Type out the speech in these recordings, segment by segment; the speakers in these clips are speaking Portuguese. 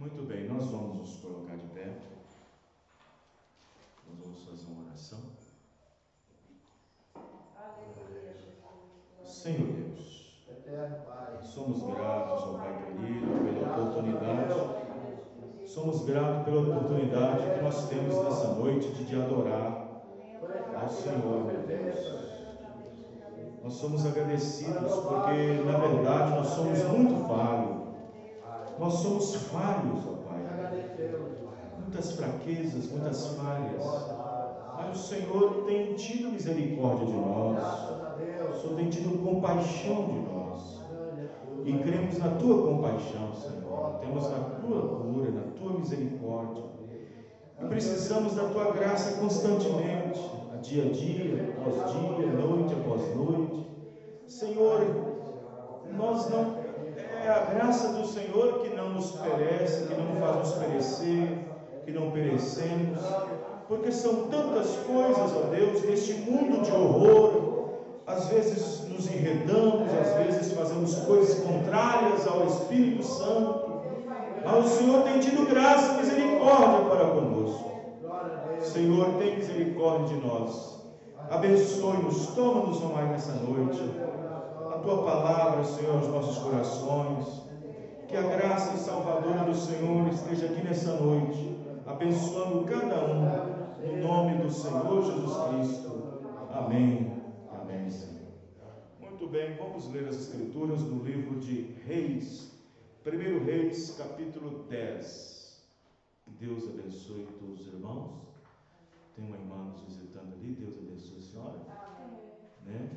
Muito bem, nós vamos nos colocar de pé. Nós vamos fazer uma oração. Aleluia, Jesus. Senhor Deus, somos gratos ao Pai querido pela oportunidade. Somos gratos pela oportunidade que nós temos nessa noite de te adorar ao Senhor, meu Deus. Nós somos agradecidos porque, na verdade, nós somos muito falhos. Nós somos falhos, ó Pai. Muitas fraquezas, muitas falhas. Mas o Senhor tem tido misericórdia de nós. O Senhor tem tido compaixão de nós. E cremos na Tua compaixão, Senhor. Temos na Tua cura, na Tua misericórdia. E precisamos da Tua graça constantemente, dia a dia, após dia, noite após noite. Senhor, nós não... É a graça do Senhor que não nos perece, que não nos faz nos perecer, que não perecemos. Porque são tantas coisas, ó Deus, neste mundo de horror. Às vezes nos enredamos, às vezes fazemos coisas contrárias ao Espírito Santo. Mas o Senhor tem tido graça e misericórdia para conosco. Senhor, tem misericórdia de nós. Abençoe-nos, toma-nos, ó Pai, nessa noite. A Tua palavra, Senhor, aos nossos corações. Que a graça salvadora do Senhor esteja aqui nessa noite, abençoando cada um, no nome do Senhor Jesus Cristo. Amém. Amém, Senhor. Muito bem, vamos ler as Escrituras no livro de Reis, 1 Reis, capítulo 10. Deus abençoe todos os irmãos. Tem uma irmã nos visitando ali, Deus abençoe a senhora. Né?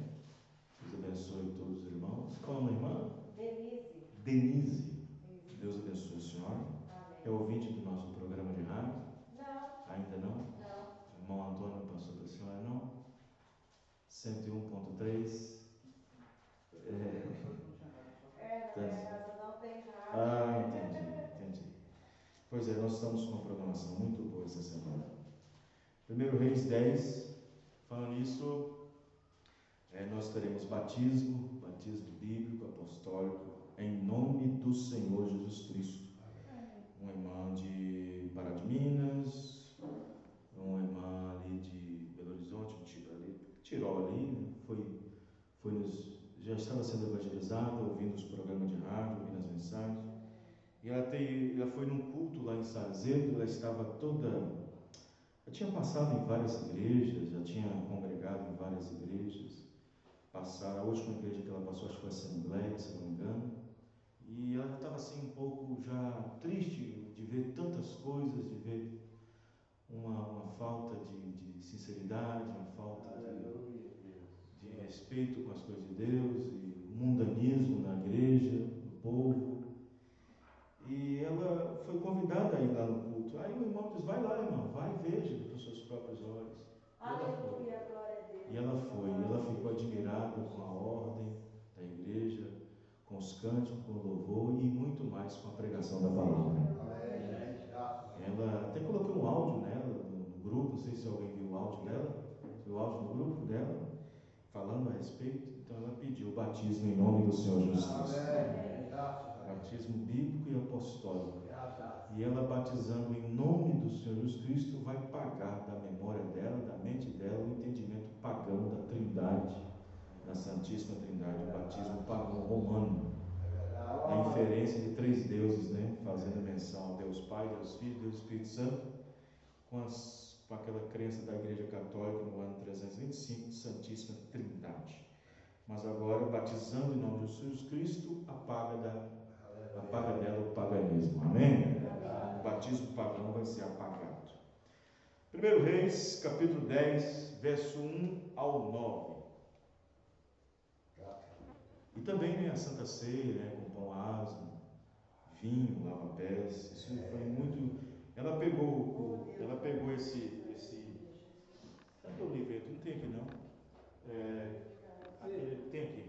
Deus abençoe todos os irmãos. Qual é a irmã? Denise. Deus abençoe a senhora. É ouvinte do nosso programa de rádio? Não. Ainda não? Não. O irmão Antônio passou para a senhora, não? 101.3. Na minha casa não tem rádio. Ah, entendi. Pois é, nós estamos com uma programação muito boa essa semana. 1 Reis 10, falando nisso, nós teremos batismo bíblico, apostólico, em nome do Senhor Jesus Cristo. Uma irmã de Pará de Minas, uma irmã ali de Belo Horizonte, Tirol ali, já estava sendo evangelizada, ouvindo os programas de rádio, ouvindo as mensagens. E ela foi num culto lá em Sarzedo, ela estava toda... Já tinha passado em várias igrejas, já tinha congregado em várias igrejas. A última igreja que ela passou, acho que foi a Assembleia, se não me engano. E ela estava assim um pouco já triste de ver tantas coisas, de ver uma falta de sinceridade, uma falta de respeito com as coisas de Deus, e mundanismo na igreja, no povo. E ela foi convidada a ir lá no culto. Aí o irmão disse: vai lá, irmão, vai e veja com os seus próprios olhos. Aleluia, glória a Deus. E ela foi, ela ficou admirada com a ordem da igreja, com os cânticos, com o louvor e muito mais com a pregação da palavra. Ela até coloquei um áudio nela no grupo, não sei se alguém viu o áudio dela, viu o áudio no grupo dela, falando a respeito. Então ela pediu o batismo em nome do Senhor Jesus Cristo. Batismo bíblico e apostólico. E ela, batizando em nome do Senhor Jesus Cristo, vai pagar da memória dela, da mente dela, o entendimento pagão da Trindade, da Santíssima Trindade, o batismo pagão romano, a inferência de três deuses, né? Fazendo menção a Deus Pai, Deus Filho, Deus Espírito Santo, com aquela crença da Igreja Católica no ano 325, de Santíssima Trindade. Mas agora, batizando em nome de Jesus Cristo, apaga dela o paganismo. Amém? O batismo pagão vai ser apagado. 1 Reis, capítulo 10, verso 1 ao 9. E também a Santa Ceia, com pão asmo, vinho, lava-pés. Isso foi muito... Ela pegou esse... Cadê o livreto? Não tem aqui, não. Tem aqui.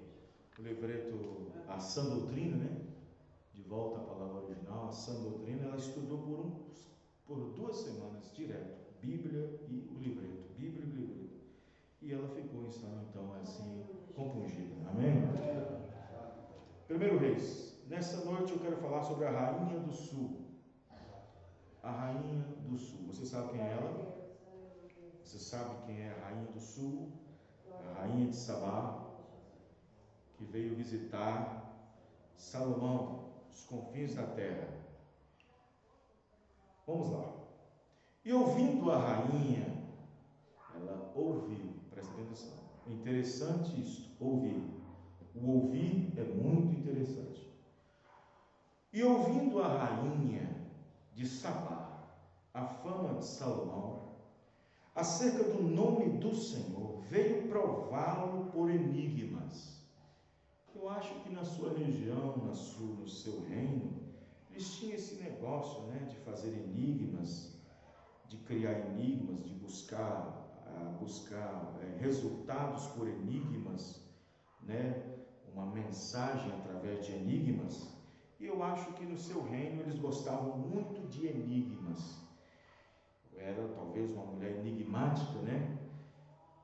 O livreto, a Sã Doutrina, né? De volta à palavra original, a Sã Doutrina. Ela estudou por 2 semanas direto, Bíblia e o livreto, Bíblia e o livreto. E ela ficou então assim, compungida. Amém? 1 Reis. Nessa noite eu quero falar sobre a Rainha do Sul. a rainha do sul. Você sabe quem é ela? Você sabe quem é a rainha do sul? A rainha de Sabá, que veio visitar Salomão, os confins da terra. Vamos lá. E ouvindo a rainha, ela ouviu, presta atenção. É interessante isto, ouvir. O ouvir é muito interessante. E ouvindo a rainha de Sabá a fama de Salomão, acerca do nome do Senhor, veio prová-lo por enigmas. Eu acho que na sua região, no seu reino, eles tinham esse negócio, né, de fazer enigmas, de criar enigmas, de buscar resultados por enigmas, né, uma mensagem através de enigmas. E eu acho que no seu reino eles gostavam muito de enigmas. Era talvez uma mulher enigmática, né?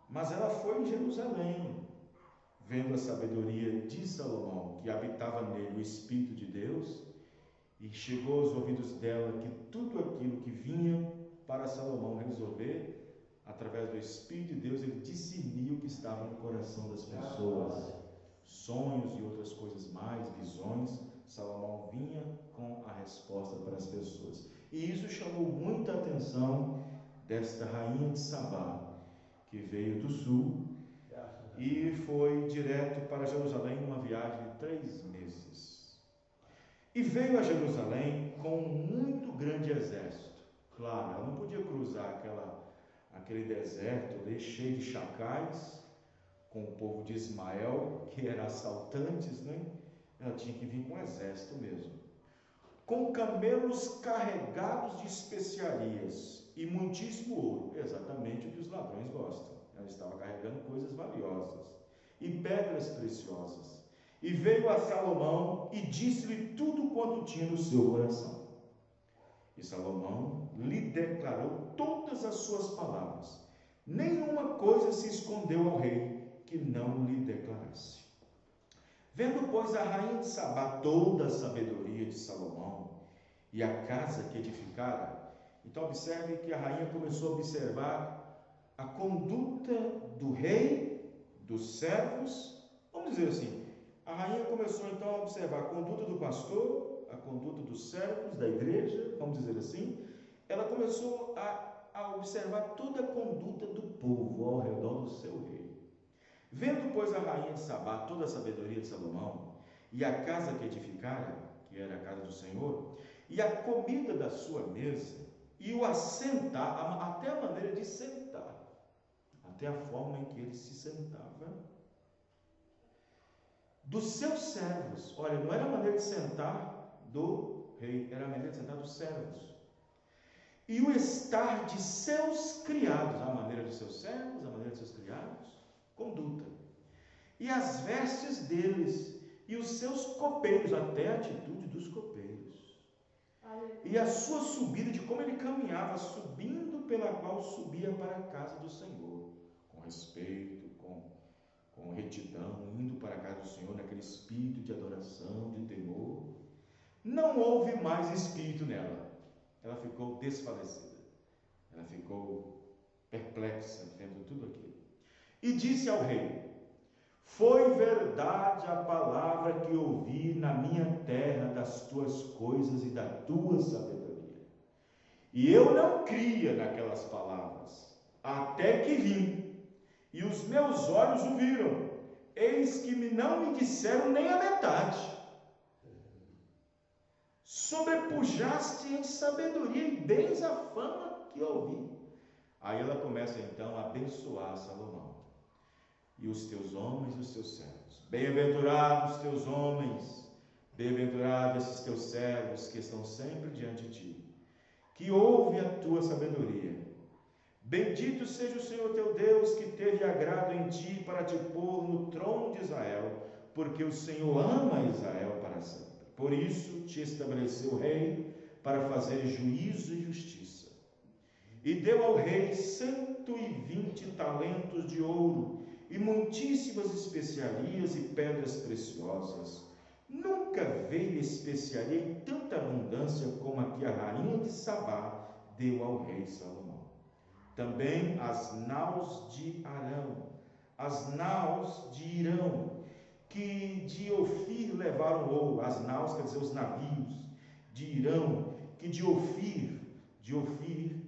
Mas ela foi em Jerusalém, vendo a sabedoria de Salomão, que habitava nele o Espírito de Deus, e chegou aos ouvidos dela que tudo aquilo que vinha para Salomão resolver, através do Espírito de Deus, ele discernia o que estava no coração das pessoas, sonhos e outras coisas mais, visões. Salomão vinha com a resposta para as pessoas. E isso chamou muita atenção desta rainha de Sabá, que veio do sul e foi direto para Jerusalém numa viagem de 3 meses. E veio a Jerusalém com um muito grande exército. Claro, ela não podia cruzar aquele deserto ali cheio de chacais, com o povo de Ismael, que eram assaltantes, né? Ela tinha que vir com um exército mesmo. Com camelos carregados de especiarias e muitíssimo ouro, exatamente o que os ladrões gostam. Ela estava carregando coisas valiosas e pedras preciosas. E veio a Salomão e disse-lhe tudo quanto tinha no seu coração. E Salomão lhe declarou todas as suas palavras. Nenhuma coisa se escondeu ao rei que não lhe declarasse. Vendo, pois, a rainha de Sabá toda a sabedoria de Salomão e a casa que edificara, então observe que a rainha começou a observar a conduta do rei, dos servos. Vamos dizer assim, a rainha começou então a observar a conduta do pastor, a conduta dos servos da igreja, vamos dizer assim. Ela começou a observar toda a conduta do povo ao redor do seu rei. Vendo, pois, a rainha de Sabá toda a sabedoria de Salomão e a casa que edificara, que era a casa do Senhor, e a comida da sua mesa, e o assentar, até a maneira de sentar, até a forma em que ele se sentava, dos seus servos. Olha, não era a maneira de sentar do rei, era a maneira de sentar dos servos. E o estar de seus criados, a maneira de seus servos, a maneira de seus criados, conduta. E as vestes deles, e os seus copeiros, até a atitude dos copeiros. E a sua subida, de como ele caminhava, subindo pela qual subia para a casa do Senhor, com respeito, com retidão, indo para a casa do Senhor, naquele espírito de adoração, de temor. Não houve mais espírito nela. Ela ficou desfalecida. Ela ficou perplexa, vendo tudo aquilo. E disse ao rei: foi verdade a palavra que ouvi na minha terra das tuas coisas e da tua sabedoria. E eu não cria naquelas palavras, até que vim, e os meus olhos o viram. Eis que não me disseram nem a metade. Sobrepujaste em sabedoria e bens a fama que ouvi. Aí ela começa então a abençoar Salomão. E os teus homens e os teus servos. Bem-aventurados os teus homens, bem-aventurados esses teus servos que estão sempre diante de ti, que ouvem a tua sabedoria. Bendito seja o Senhor teu Deus, que teve agrado em ti para te pôr no trono de Israel, porque o Senhor ama Israel para sempre. Por isso te estabeleceu rei para fazer juízo e justiça. E deu ao rei 120 talentos de ouro e muitíssimas especiarias e pedras preciosas. Nunca veio especiaria em tanta abundância como a que que a rainha de Sabá deu ao rei Salomão. Também as naus de Arão, as naus de Irão, que de Ofir levaram ouro. As naus quer dizer os navios de Irão, que de Ofir,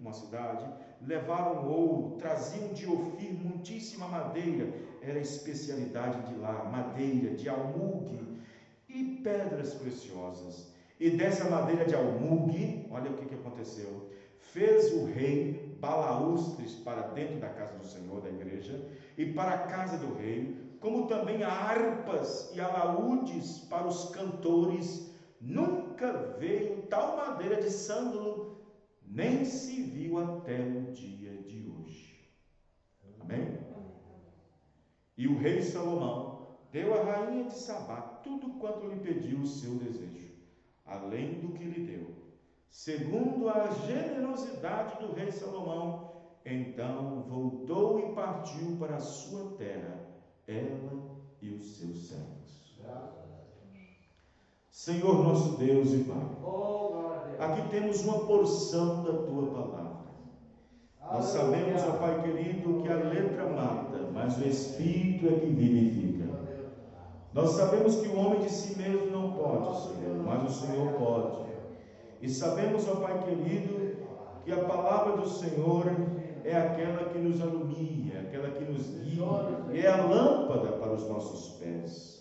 uma cidade, levaram ouro, traziam de Ofir muitíssima madeira, era a especialidade de lá, madeira de almugue e pedras preciosas. E dessa madeira de almugue, olha o que aconteceu, fez o rei balaústres para dentro da casa do Senhor, da igreja, e para a casa do rei, como também harpas e alaúdes para os cantores. Nunca veio tal madeira de sândalo, nem se viu até o dia de hoje. Amém? E o rei Salomão deu à rainha de Sabá tudo quanto lhe pediu o seu desejo, além do que lhe deu, segundo a generosidade do rei Salomão. Então voltou e partiu para a sua terra, ela e os seus servos. Senhor nosso Deus e Pai, aqui temos uma porção da Tua palavra. Nós sabemos, ó Pai querido, que a letra mata, mas o Espírito é que vivifica. Nós sabemos que o homem de si mesmo não pode, Senhor, mas o Senhor pode. E sabemos, ó Pai querido, que a palavra do Senhor é aquela que nos alumia, aquela que nos guia, é a lâmpada para os nossos pés.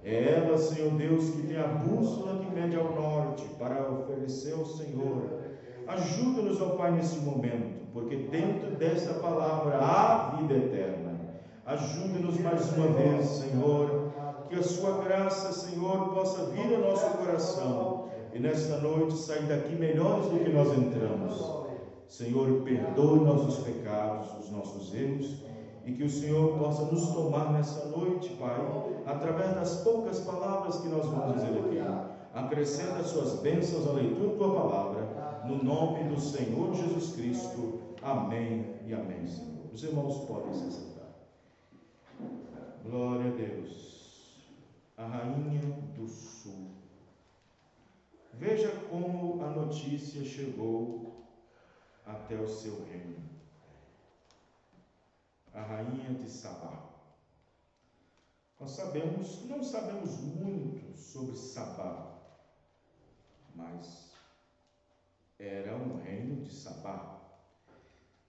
É ela, Senhor Deus, que tem a bússola que mede ao norte para oferecer ao Senhor. Ajuda-nos, ó Pai, nesse momento, porque dentro desta palavra há vida eterna. Ajuda-nos mais uma vez, Senhor, que a sua graça, Senhor, possa vir ao nosso coração e nesta noite sair daqui melhores do que nós entramos. Senhor, perdoe nossos pecados, os nossos erros, e que o Senhor possa nos tomar nessa noite, Pai, através das poucas palavras que nós vamos dizer aqui. Acrescenta as suas bênçãos à leitura da Tua palavra, no nome do Senhor Jesus Cristo. Amém e amém, Senhor. Os irmãos podem se sentar. Glória a Deus. A rainha do sul. Veja como a notícia chegou até o seu reino. A rainha de Sabá. Nós não sabemos muito sobre Sabá, mas era um reino de Sabá.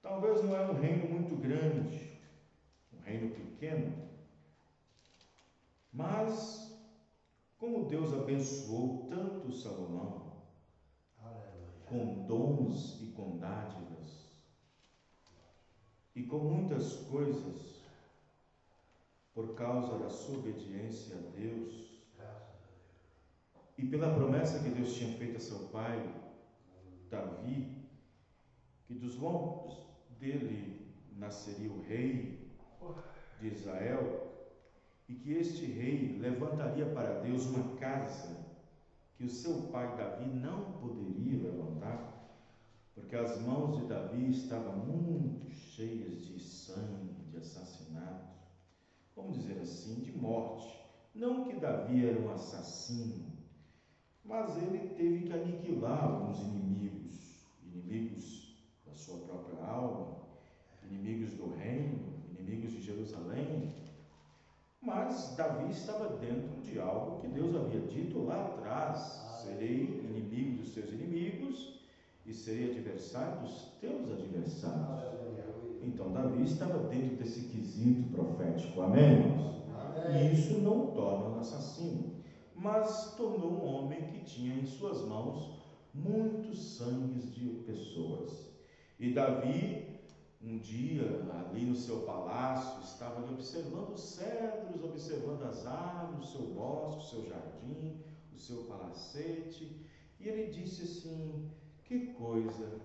Talvez não era um reino muito grande, um reino pequeno, mas como Deus abençoou tanto Salomão, com dons e com dádivas, e com muitas coisas, por causa da sua obediência a Deus, e pela promessa que Deus tinha feito a seu pai, Davi, que dos lombos dele nasceria o rei de Israel, e que este rei levantaria para Deus uma casa que o seu pai Davi não poderia levantar, porque as mãos de Davi estavam muito cheias de sangue, de assassinato, vamos dizer assim, de morte. Não que Davi era um assassino, mas ele teve que aniquilar alguns inimigos da sua própria alma, inimigos do reino, inimigos de Jerusalém. Mas Davi estava dentro de algo que Deus havia dito lá atrás: serei inimigo dos teus inimigos e serei adversário dos teus adversários. Então Davi estava dentro desse quesito profético, amém, irmãos? E isso não torna um assassino, mas tornou um homem que tinha em suas mãos muitos sangues de pessoas. E Davi, um dia, ali no seu palácio, estava ali observando os cedros, observando as árvores, o seu bosque, o seu jardim, o seu palacete, e ele disse assim: que coisa,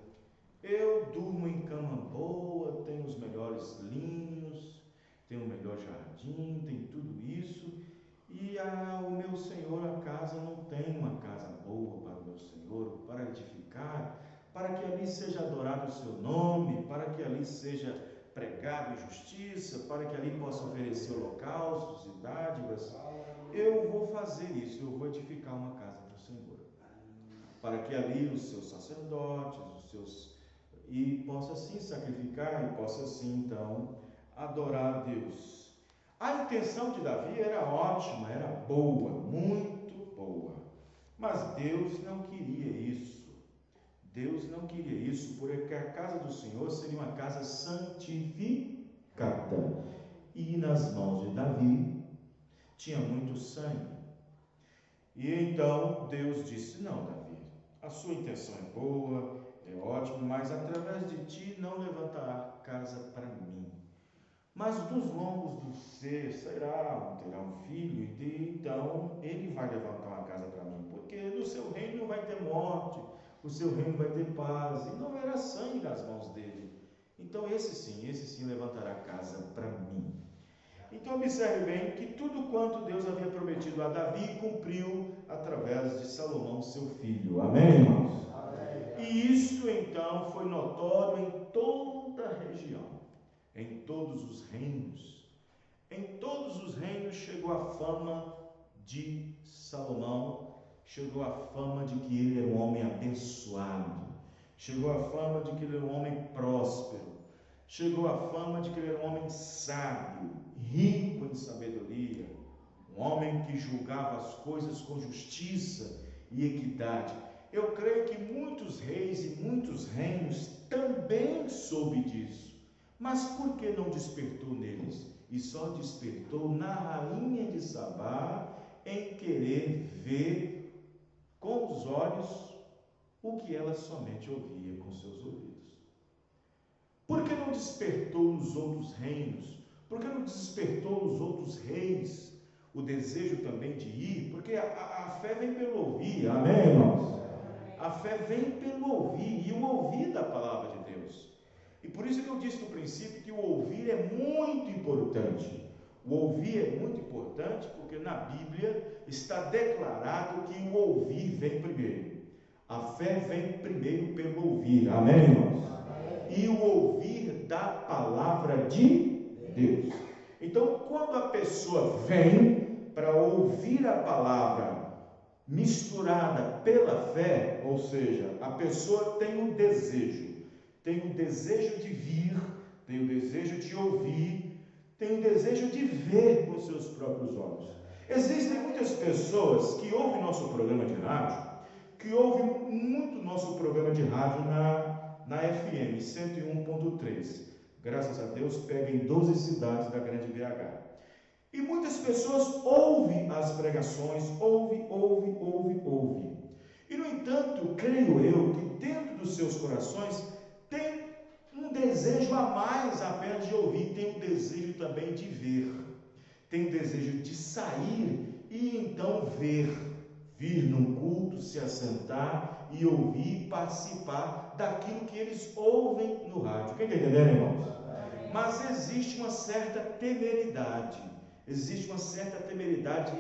eu durmo em cama boa, tenho os melhores linhos, tenho o melhor jardim, tem tudo isso, e o meu Senhor, a casa, não tem uma casa boa para o meu Senhor, para edificar, para que ali seja adorado o seu nome, para que ali seja pregado em justiça, para que ali possa oferecer holocaustos e dádivas. Eu vou fazer isso, eu vou edificar uma casa para o Senhor. para que ali os seus sacerdotes, e possa assim sacrificar e possa assim então adorar a Deus. A intenção de Davi era ótima, era boa, muito boa, mas Deus não queria isso. Deus não queria isso, porque a casa do Senhor seria uma casa santificada, e nas mãos de Davi tinha muito sangue. E então Deus disse: não, Davi, a sua intenção é boa, é ótima, mas através de ti não levantará casa para mim. Mas dos lombos do ser terá um filho, e então ele vai levantar uma casa para mim, porque no seu reino não vai ter morte, o seu reino vai ter paz, e não haverá sangue nas mãos dele. Então esse sim levantará casa para mim. Então observe bem que tudo quanto Deus havia prometido a Davi cumpriu através de Salomão, seu filho. Amém, irmãos? Amém. E isso então foi notório em toda a região, em todos os reinos. Em todos os reinos chegou a fama de Salomão, chegou a fama de que ele era um homem abençoado, chegou a fama de que ele era um homem próspero, chegou a fama de que ele era um homem sábio, rico em sabedoria, um homem que julgava as coisas com justiça e equidade. Eu creio que muitos reis e muitos reinos também soube disso, mas por que não despertou neles? E só despertou na rainha de Sabá, em querer ver com os olhos o que ela somente ouvia com seus ouvidos. Por que não despertou nos outros reinos? Por que não despertou nos outros reis o desejo também de ir? Porque a fé vem pelo ouvir, amém, irmãos? A fé vem pelo ouvir, e o ouvir da palavra de Deus. E por isso que eu disse no princípio que o ouvir é muito importante. O ouvir é muito importante porque na Bíblia está declarado que o ouvir vem primeiro. A fé vem primeiro pelo ouvir, amém, irmãos? E o ouvir da palavra de Deus. Então, quando a pessoa vem para ouvir a palavra misturada pela fé, ou seja, a pessoa tem o desejo de vir, tem o desejo de ouvir, tem o desejo de ver com seus próprios olhos. Existem muitas pessoas que ouvem nosso programa de rádio, que ouvem muito nosso programa de rádio na FM 101.3. Graças a Deus, pega em 12 cidades da grande BH. E muitas pessoas ouvem as pregações, ouvem. E no entanto, creio eu que dentro dos seus corações tem um desejo a mais apenas de ouvir, tem um desejo também de ver, tem um desejo de sair e então vir num culto, se assentar e ouvir, participar daquilo que eles ouvem no rádio. Quem está entendendo, irmãos? Mas existe uma certa temeridade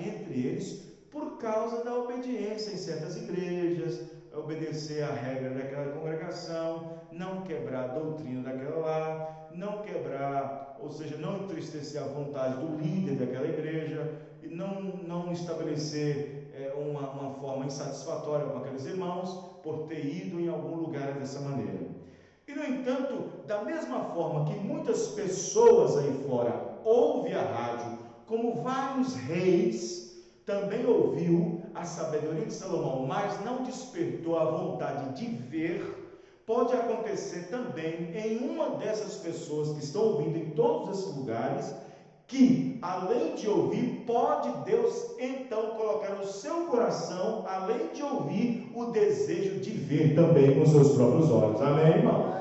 entre eles por causa da obediência em certas igrejas, obedecer à regra daquela congregação, não quebrar a doutrina daquela lá, não quebrar, ou seja, não entristecer a vontade do líder daquela igreja, e não estabelecer uma forma insatisfatória com aqueles irmãos por ter ido em algum lugar dessa maneira. E no entanto, da mesma forma que muitas pessoas aí fora ouvem a rádio, como vários reis também ouviu a sabedoria de Salomão, mas não despertou a vontade de ver, pode acontecer também em uma dessas pessoas que estão ouvindo em todos esses lugares, que além de ouvir, pode Deus então colocar no seu coração, além de ouvir, o desejo de ver também com seus próprios olhos. Amém, irmão?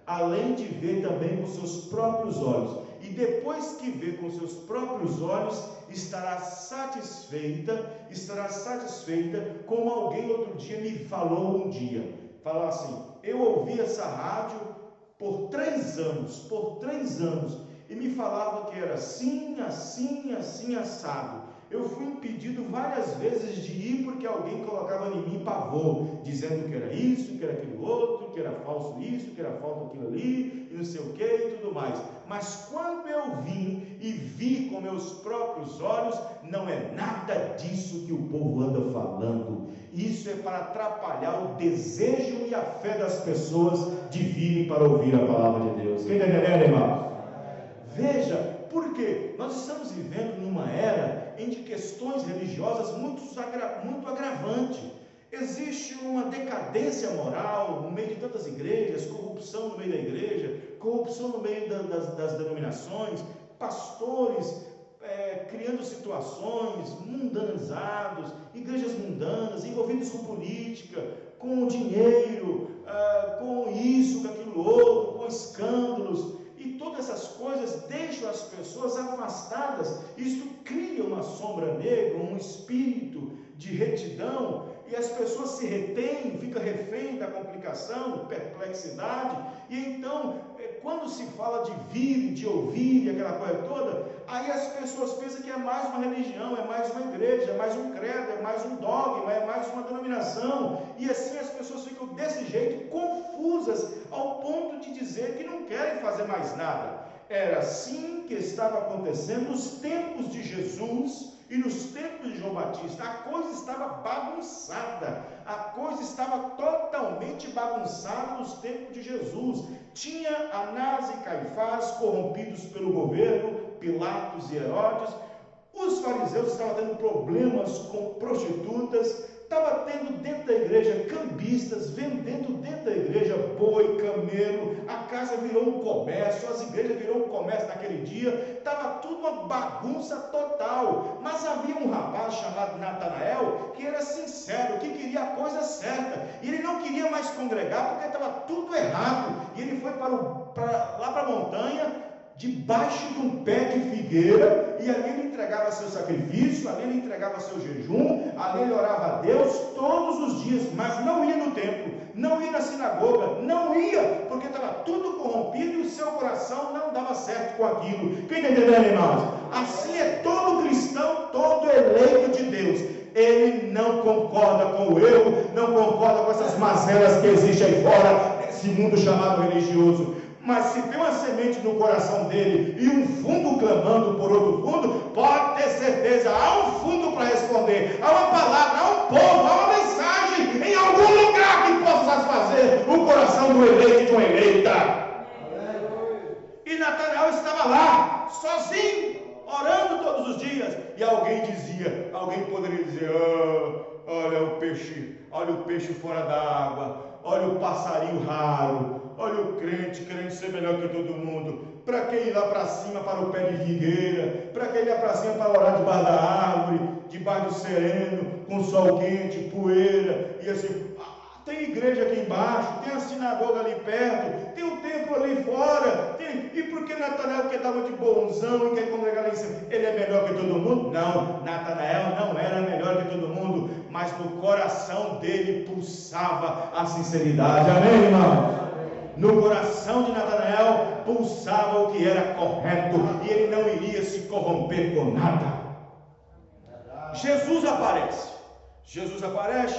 Além de ver também com seus próprios olhos. E depois que vê com seus próprios olhos, estará satisfeita, como alguém outro dia me falou um dia. Falou assim: eu ouvi essa rádio por 3 anos, e me falava que era assim, assado. Eu fui impedido várias vezes de ir porque alguém colocava em mim pavor, dizendo que era isso, que era aquilo outro, que era falso isso, que era falso aquilo ali, e não sei o que e tudo mais. Mas quando eu vim e vi com meus próprios olhos, não é nada disso que o povo anda falando. Isso é para atrapalhar o desejo e a fé das pessoas de virem para ouvir a palavra de Deus. Quem está entendendo, irmão? Veja, por quê? Nós estamos vivendo numa era em que questões religiosas muito agravantes. Existe uma decadência moral no meio de tantas igrejas, corrupção no meio da igreja, corrupção no meio das denominações, pastores criando situações mundanizados, igrejas mundanas, envolvidos com política, com dinheiro, com isso, com aquilo outro, com escândalos. E todas essas coisas deixam as pessoas afastadas. Isto cria uma sombra negra, um espírito de retidão, e as pessoas se retêm, ficam refém da complicação, perplexidade. E então, quando se fala de vir, de ouvir e aquela coisa toda, aí as pessoas pensam que é mais uma religião, é mais uma igreja, é mais um credo, é mais um dogma, é mais uma denominação. E assim as pessoas ficam desse jeito, confusas, ao ponto de dizer que não querem fazer mais nada. Era assim que estava acontecendo nos tempos de Jesus e nos tempos de João Batista. A coisa estava bagunçada, a coisa estava totalmente bagunçada nos tempos de Jesus. Tinha Anás e Caifás corrompidos pelo governo, Pilatos e Herodes. Os fariseus estavam tendo problemas com prostitutas, estava tendo dentro da igreja cambistas, vendendo dentro da igreja boi, camelo, a casa virou um comércio, as igrejas virou um comércio naquele dia, estava tudo uma bagunça total. Mas havia um rapaz chamado Natanael, que era sincero, que queria a coisa certa, e ele não queria mais congregar, porque estava tudo errado, e ele foi lá para a montanha, debaixo de um pé de figueira, e ali ele entregava seu sacrifício, ali ele entregava seu jejum, ali ele orava a Deus todos os dias, mas não ia no templo, não ia na sinagoga, não ia, porque estava tudo corrompido e o seu coração não dava certo com aquilo. Quem está entendendo, irmãos? Assim é todo cristão, todo eleito de Deus. Ele não concorda com o erro, não concorda com essas mazelas que existem aí fora, nesse mundo chamado religioso. Mas se tem uma semente no coração dele e um fundo clamando por outro fundo, pode ter certeza, há um fundo para responder, há uma palavra, há um povo, há uma mensagem em algum lugar que possa satisfazer o coração do eleito e de uma eleita. E Natanael estava lá, sozinho, orando todos os dias, e alguém poderia dizer: olha o peixe fora da água, olha o passarinho raro, olha o crente querendo ser melhor que todo mundo. Para que ir lá para cima, para o pé de figueira? Para que ir lá para cima para orar debaixo da árvore, debaixo do sereno, com sol quente, poeira, e assim. Tem igreja aqui embaixo, tem a sinagoga ali perto, tem o templo ali fora. E por que Natanael quer dar de bonzão e quer congregar ali em cima? Ele é melhor que todo mundo? Não, Natanael não era melhor que todo mundo, mas no coração dele pulsava a sinceridade. Amém, irmão? No coração de Natanael pulsava o que era correto, e ele não iria se corromper com nada. Jesus aparece,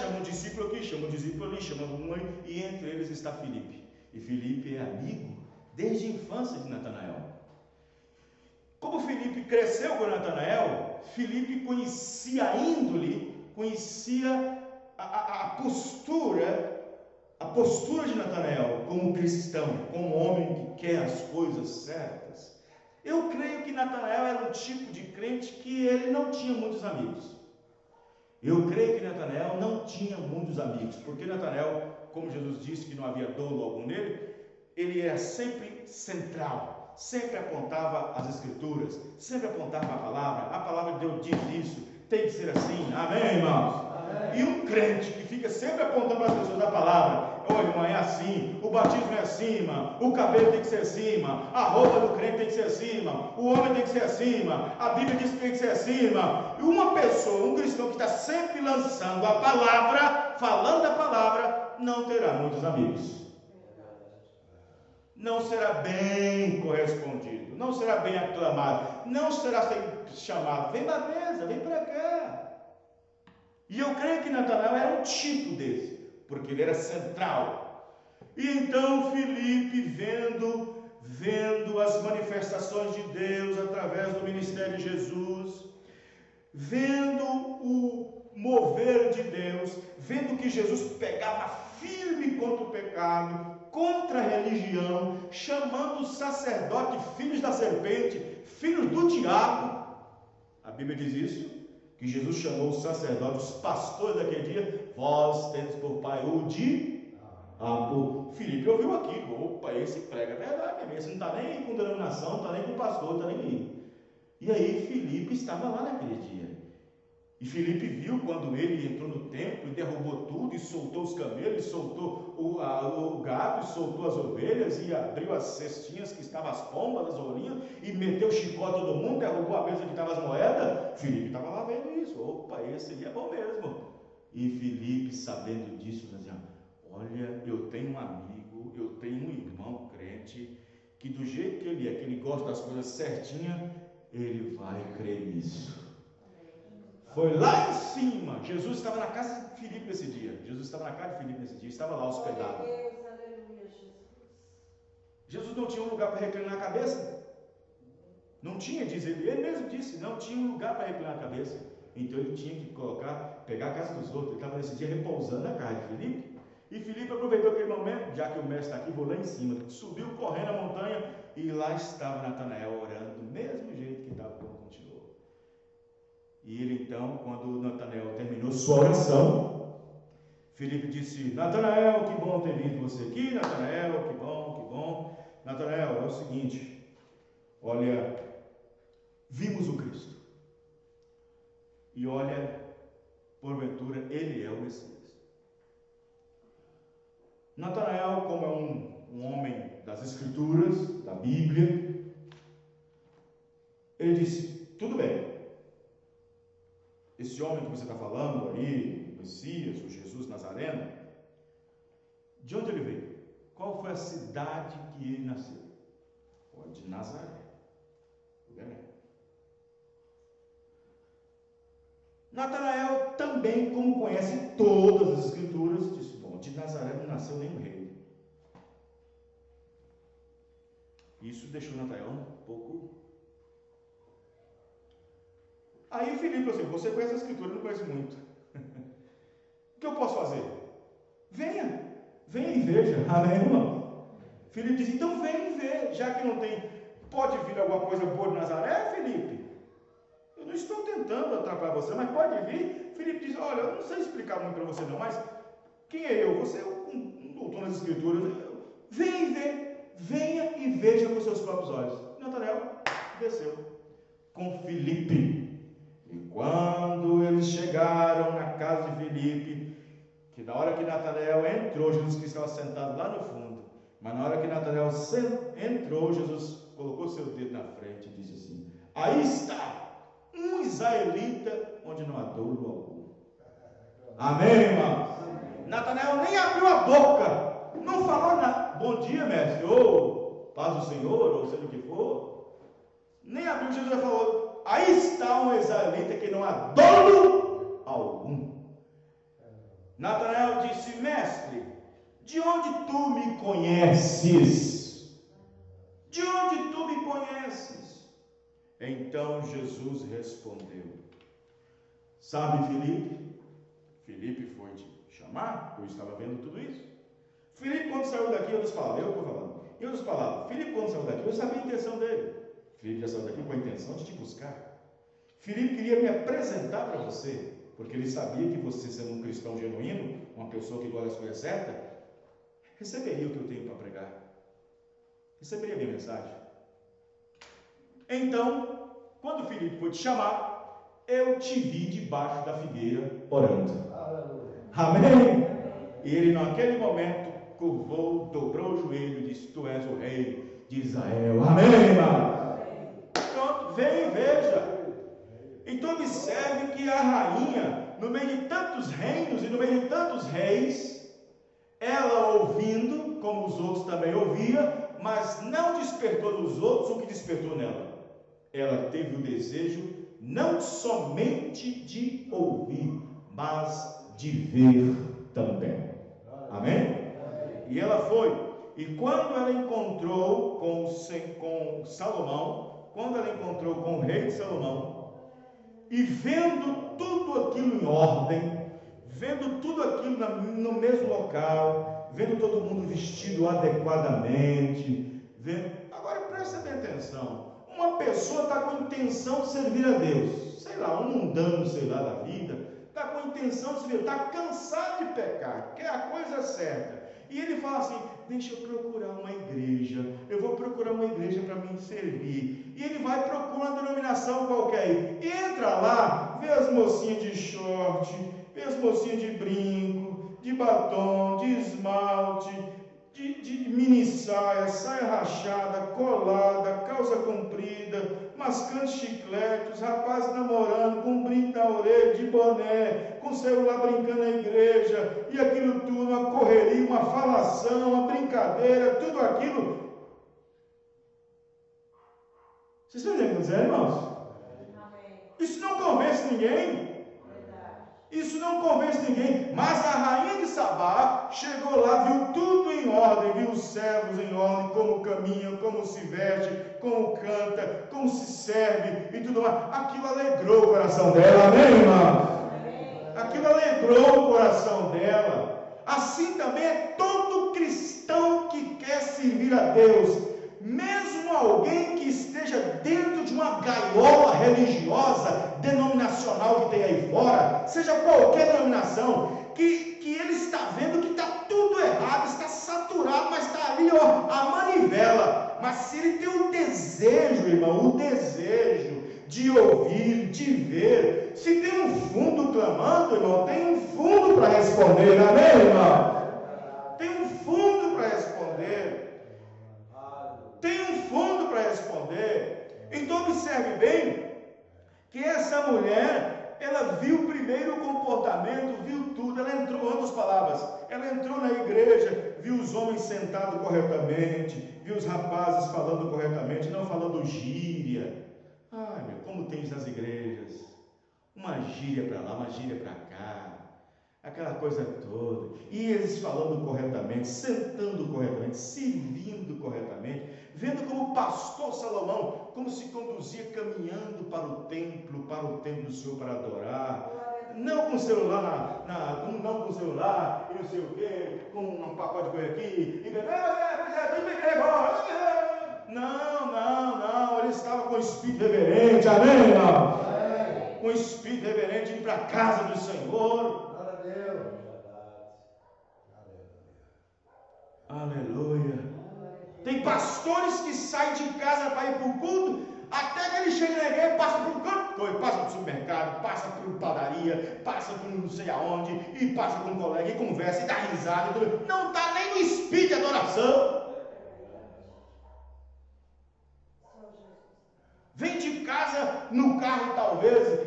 chama um discípulo aqui, chama um discípulo ali, chama um ali, e entre eles está Filipe. E Filipe é amigo desde a infância de Natanael. Como Filipe cresceu com Natanael, Filipe conhecia a índole, conhecia a postura de Natanael como cristão, como homem que quer as coisas certas. Eu creio que Natanael era um tipo de crente que ele não tinha muitos amigos. Eu creio que Natanael não tinha muitos amigos, porque Natanael, como Jesus disse que não havia dolo algum nele, ele era sempre central, sempre apontava as escrituras, sempre apontava a palavra de Deus diz isso, tem que ser assim, amém, irmãos? Amém. E um crente que fica sempre apontando para as pessoas a palavra: olha, irmão, é assim, o batismo é acima, o cabelo tem que ser acima, a roupa do crente tem que ser acima, o homem tem que ser acima, a Bíblia diz que tem que ser acima. E uma pessoa, um cristão que está sempre lançando a palavra, falando a palavra, não terá muitos amigos. Não será bem correspondido, não será bem aclamado, não será chamado: vem na mesa, vem para cá. E eu creio que Natanael era um tipo desse, porque ele era central. E então Filipe, vendo as manifestações de Deus através do ministério de Jesus, vendo o mover de Deus, vendo que Jesus pegava firme contra o pecado, contra a religião, chamando os sacerdotes filhos da serpente, filhos do diabo. A Bíblia diz isso, que Jesus chamou os sacerdotes, os pastores daquele dia: vós tendes por pai o diabo. Filipe ouviu aquilo: opa, esse prega a verdade, esse não está nem com denominação, não está nem com pastor, não está nem aí. E aí Filipe estava lá naquele dia. E Filipe viu quando ele entrou no templo e derrubou tudo, e soltou os camelos, e soltou o gado, e soltou as ovelhas, e abriu as cestinhas que estavam as pombas, as ourinhas, e meteu o chicote todo mundo, derrubou a mesa que estava as moedas. Filipe estava lá vendo isso. Opa, esse aí é bom mesmo. E Filipe, sabendo disso, dizia: olha, eu tenho um amigo, eu tenho um irmão crente, que do jeito que ele gosta das coisas certinhas, ele vai crer nisso. Foi lá em cima. Jesus estava na casa de Filipe nesse dia. Estava lá hospedado. Jesus não tinha um lugar para reclinar a cabeça. Não tinha, diz ele mesmo disse, não tinha um lugar para reclinar a cabeça. Então ele tinha que pegar a casa dos outros. Ele estava nesse dia repousando na casa de Filipe. E Filipe aproveitou aquele momento, já que o mestre está aqui, vou lá em cima. Subiu correndo a montanha e lá estava Natanael orando, do mesmo jeito que estava quando continuou. E ele então, quando Natanael terminou sua oração, Filipe disse: Natanael, que bom ter vindo você aqui, Natanael, que bom. Natanael, é o seguinte, olha, vimos o Cristo. E olha, porventura, ele é o Messias. Natanael, como é um homem das Escrituras, da Bíblia, ele disse: tudo bem. Esse homem que você está falando aí, o Messias, o Jesus Nazareno, de onde ele veio? Qual foi a cidade que ele nasceu? Foi de Nazaré, Belém. Natanael também, como conhece todas as Escrituras, disse: bom, de Nazaré não nasceu nenhum rei. Isso deixou Natanael um pouco... Aí Filipe falou assim: você conhece a Escritura, eu não conheço muito. O que eu posso fazer? Venha e veja. Amém, irmão? Filipe disse: então vem e vê, já que não tem, pode vir alguma coisa boa de Nazaré, Filipe? Eu não estou tentando atrapalhar você, mas pode vir. Filipe disse: olha, eu não sei explicar muito para você não, mas quem é eu? Você é um doutor nas Escrituras. Venha e vê, venha e veja com seus próprios olhos. Natanael desceu com Filipe. E quando eles chegaram na casa de Filipe, que na hora que Natanael entrou, Jesus Cristo estava sentado lá no fundo, mas na hora que Natanael entrou, Jesus colocou seu dedo na frente e disse assim: aí está um israelita onde não há dolo algum. Amém, irmão? Natanael nem abriu a boca, não falou nada. Bom dia, mestre, ou paz do Senhor, ou seja o que for. Nem abriu. Jesus falou: aí está um israelita que não há dolo algum. Natanael disse: mestre, de onde tu me conheces? De onde tu me conheces? Então Jesus respondeu: sabe, Filipe? Filipe foi te chamar, eu estava vendo tudo isso. Filipe, quando saiu daqui, eu estou falando. Em outras palavras, Filipe, quando saiu daqui, eu sabia a intenção dele. Filipe já saiu daqui com a intenção de te buscar. Filipe queria me apresentar para você, porque ele sabia que você, sendo um cristão genuíno, uma pessoa que gosta das coisas certas, receberia o que eu tenho para pregar. Receberia a minha mensagem. Então, quando Filipe foi te chamar, eu te vi debaixo da figueira orando. Amém? E ele naquele momento curvou, dobrou o joelho e disse: tu és o rei de Israel. Amém, irmão? Pronto, vem e veja. Então observe que a rainha, no meio de tantos reinos e no meio de tantos reis, ela ouvindo, como os outros também ouviam, mas não despertou nos outros o que despertou nela. Ela teve o desejo não somente de ouvir, mas de ver também. Amém? E E ela foi. E quando ela encontrou com Salomão, quando ela encontrou com o rei de Salomão, e vendo tudo aquilo em ordem, vendo tudo aquilo no mesmo local, vendo todo mundo vestido adequadamente, agora presta bem atenção, uma pessoa está com intenção de servir a Deus, sei lá, um mundano, sei lá, da vida, está com intenção de servir, está cansado de pecar, quer a coisa certa, e ele fala assim, deixa eu procurar uma igreja, eu vou procurar uma igreja para me servir, e ele vai procurar uma denominação qualquer, entra lá, vê as mocinhas de short, vê as mocinhas de brinco, de batom, de esmalte, de mini saia, saia rachada, colada, calça comprida, mascando chiclete, os rapazes namorando, com um brinco na orelha, de boné, com o celular brincando na igreja, e aquilo tudo, uma correria, uma falação, uma brincadeira, tudo aquilo. Vocês estão entendendo, Zé, irmãos? Isso não convence ninguém. Isso não convence ninguém, mas a rainha de Sabá chegou lá, viu tudo em ordem, viu os servos em ordem, como caminham, como se veste, como canta, como se serve e tudo mais. Aquilo alegrou o coração dela, amém, irmão? Aquilo alegrou o coração dela. Assim também é todo cristão que quer servir a Deus, mesmo alguém que esteja dentro de uma gaiola religiosa, denominacional que tem aí fora, seja qualquer denominação, que ele está vendo que está tudo errado, está saturado, mas está ali, ó, a manivela. Mas se ele tem o desejo, irmão, o desejo de ouvir, de ver, se tem um fundo clamando, irmão, tem um fundo para responder, amém, irmão? Tem um fundo para responder. Tem um fundo para responder. Então observe bem que essa mulher, ela viu primeiro o comportamento, viu tudo, ela entrou, em outras palavras, ela entrou na igreja, viu os homens sentados corretamente, viu os rapazes falando corretamente, não falando gíria. Ai meu, como tem nas igrejas, uma gíria para lá, uma gíria para cá, aquela coisa toda, e eles falando corretamente, sentando corretamente, servindo corretamente, vendo como o pastor Salomão, como se conduzia caminhando para o templo do Senhor para adorar, não com o celular não com o celular, e não sei o quê, com um pacote de coisa aqui, e não, ele estava com o espírito reverente, amém, irmão? Com o espírito reverente, indo para a casa do Senhor. Aleluia. Tem pastores que saem de casa para ir para o culto, até que ele chega na igreja, passa por um canto, passa para o supermercado, passa por padaria, passa por não sei aonde, e passa com um colega, e conversa, e dá risada, não está nem no espírito de adoração. Vem de casa no carro, talvez,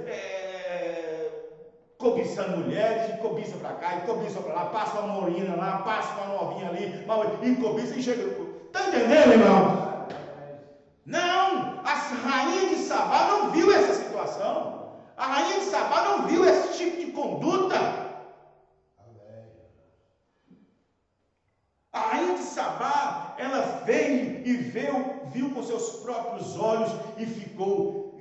cobiçando mulheres, e cobiça para cá, e cobiça para lá, passa uma morena lá, passa uma novinha ali, e cobiça e chega. Está entendendo, irmão? Não, a rainha de Sabá não viu essa situação. A rainha de Sabá não viu esse tipo de conduta. A rainha de Sabá, ela veio e viu com seus próprios olhos e ficou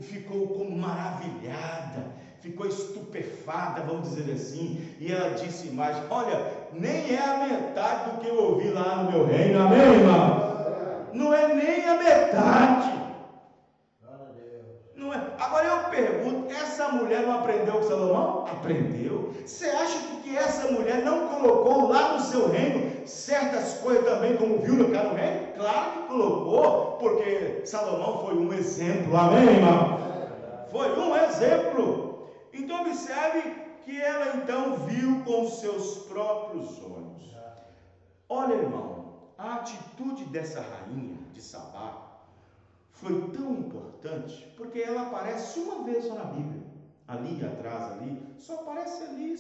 como maravilhada, ficou estupefada, vamos dizer assim, e ela disse mais, olha, nem é a metade do que eu ouvi lá no meu reino, amém, irmão? Não é nem a metade. Não é. Agora eu pergunto, essa mulher não aprendeu com Salomão? Aprendeu. Você acha que essa mulher não colocou lá no seu reino certas coisas também, como viu no reino? Claro que colocou, porque Salomão foi um exemplo, amém, irmão? Foi um exemplo. Então observe que ela então viu com os seus próprios olhos. Olha, irmão, a atitude dessa rainha de Sabá foi tão importante, porque ela aparece uma vez só na Bíblia, ali atrás, só aparece ali,